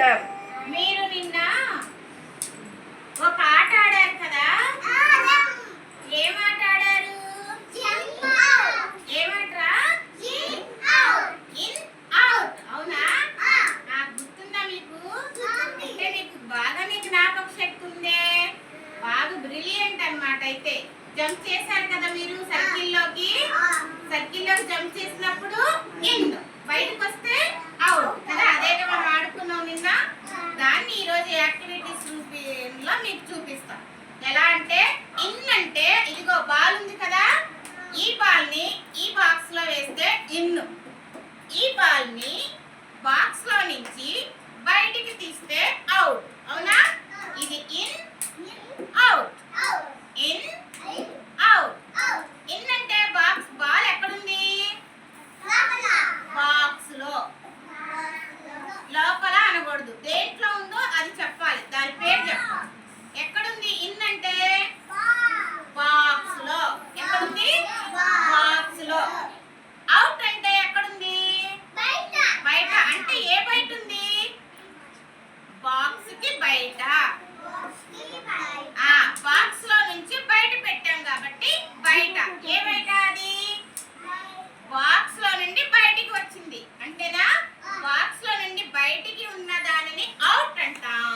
వచ్చాం. మీరు నిన్న ఒక ఆట ఆడారు కదా? ఏం ఆట ఆడారు? ఏమాటరా? In out. అవునా? నాకు గుర్తుందా మీకు? అంటే మీకు బాగానే జ్ఞాపక శక్తి ఉందే, బాగా బ్రిలియంట్ అన్నమాట. అయితే జంప్ చేశారు కదా మీరు సర్కిల్లోకి జంప్ చేసినప్పుడు ఇన్, బయటకు వస్తే అవుట్ కదా. అదే మనం ఆడుకున్నాం నిన్న. దాన్ని ఈరోజు యాక్టివిటీస్ రూపంలో మీకు చూపిస్తాం. ఎలా అంటే, ఇన్ అంటే ఇదిగో బాల్ ఉంది కదా, ఈ బాల్ ని ఈ బాక్స్ లో వేస్తే ఇన్, ఈ బాల్ ని బాక్స్ లో నుంచి బయటికి తీస్తే అవుట్. అవునా? ఇది in out, in out. In అంటే బాక్స్, బాల్ ఎక్కడుంది? బాక్స్ లో. లోపల అనకూడదు, దేంట్లో ఉందో అది చెప్పాలి, దాని పేరు చెప్పాలి. ఎక్కడుంది ఇన్ అంటే? బాక్స్ లో. ఎక్కడుంది? బాక్స్ లో. అవుట్ అంటే ఎక్కడుంది? బయట. అంటే ఏ బయట ఉంది? బాక్స్ కి బయట. బాక్స్ లో నుంచి బయట పెట్టాం కాబట్టి బయట. ఏ బయట? అది బాక్స్ లో నుండి బయటికి వచ్చింది అంటేనా? బాక్స్ లో నుండి బయటికి ఉన్న దానిని అవుట్ అంటాం,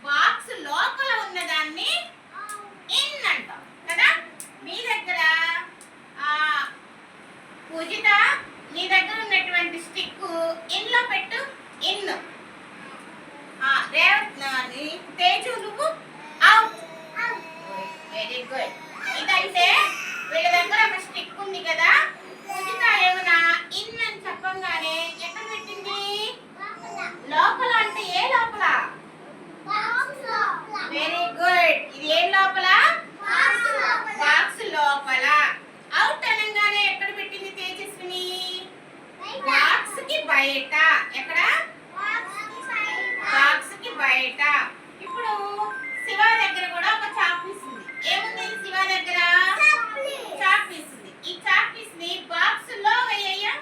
బాక్స్ లోపల ఉన్న దాన్ని ఇన్ అంటాం కదా. మీ దగ్గర పూజిత, నీ దగ్గర ఉన్నటువంటి స్టిక్ ఇన్ లో పెట్టు. ఇన్. తేజు, నువ్వు అవుట్. Very good. ఇదంటే వీళ్ళ దగ్గర ఒక స్టిక్ ఉంది కదా. పూజిత ఏమన్నా ఇన్ అని చెప్పంగానే ఎక్కడ పెట్టింది? లోపల. అంటే ఏ లోపల? Very good. ఇది ఏం లోపల? బాక్స్ లోపల. అవుట్ అనగానే ఎక్కడ పెట్టింది తేజస్విని? బాక్స్ కి బయట. ఎక్కడ? బాక్స్ కి బయట. ఇప్పుడు శివ దగ్గర కూడా ఒక చాక్ పీస్ ఉంది. ఏముంది శివ దగ్గర? చాక్ పీస్ ఉంది. ఈ చాక్ పీస్ ని బాక్స్ లో వేయ్యా.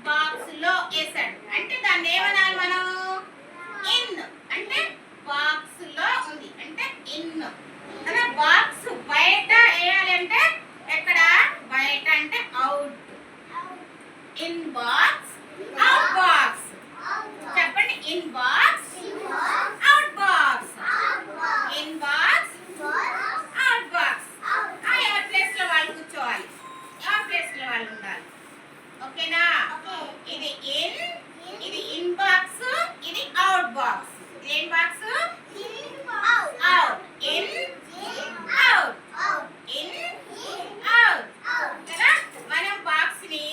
బాక్స్ లో వేసాడు అంటే దాన్ని ఏమనాలి మనం? ఇన్. అంటే బాక్స్ లో ఉంది అంటే ఇన్. అదే బాక్స్ బయట వేయాలి అంటే ఎక్కడ? బయట. అంటే out. In box, out box. చెప్పండి. In box, out box. In box, out box. ఎవరి ప్లేస్ లో వాళ్ళు కూర్చోవాలి, ఎవరి ప్లేస్ లో వాళ్ళు ఉండాలి. ఓకేనా? ఇది ఇన్, ఇది ఇన్ బాక్స్, ఇది అవుట్ బాక్స్. ఇది ఏం box? Out. In out, in out కదా. మనం బాక్స్ ని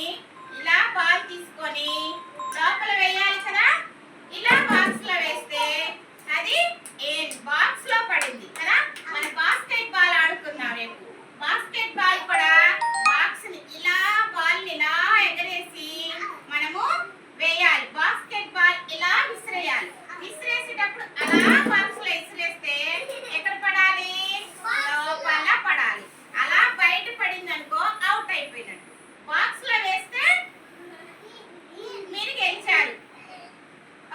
ఇలా బాల్ తీసుకొని లోపల వేయాలి కదా. ఇలా బాక్స్ లో వేస్తే అది బాక్స్ లో పడింది కదా. మన బాస్కెట్ బాల్ ఆడుకున్నాం రేపు. బాస్కెట్ బాల్ కూడా బాక్స్ ని ఇలా, బాల్ ని ఇలా ఎగరేసి మనము వేయాలి. బాస్కెట్ బాల్ ఇలా విసిరేయాలి. విసిరేసేటప్పుడు అలా బాక్స్ లో విసిరేస్తే ఎక్కడ పడాలి? లోపల పడాలి. అలా బయట పడింది అనుకో అవుట్ అయిపోయినట్టు. బాక్స్ లో వేస్తే మీరు గెలిచారు.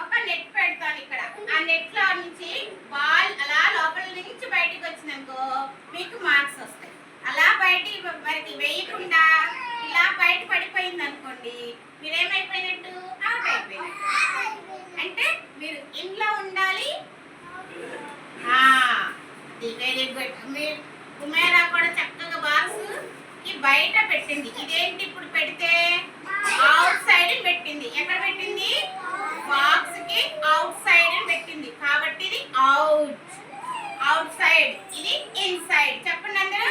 ఒక నెట్ పెడతాను ఇక్కడ. ఆ నెట్ లో నుంచి బాల్ అలా లోపల నుంచి బయటికి వచ్చిందనుకో మీకు మార్క్స్ వస్తాయి. అలా బయటికి మరికి వేయకుండా ఇలా బయట పడిపోయింది అనుకోండి, మీరేమైపోయినట్టు? అవుట్ అయిపోయినట్టు. అంటే మీరు ఇంట్లో ఉండాలి. Very good. మీరు కుమేరా కూడా చక్కగా బాక్స్ కి బయట పెట్టింది. ఇదేంటి ఇప్పుడు పెడితే? అవుట్ సైడ్ పెట్టింది. ఎక్కడ పెట్టింది? బాక్స్ కి అవుట్ సైడ్ పెట్టింది కాబట్టి ఇది అవుట్. Out side. ఇది ఇన్ సైడ్. చెప్పండి అందరూ.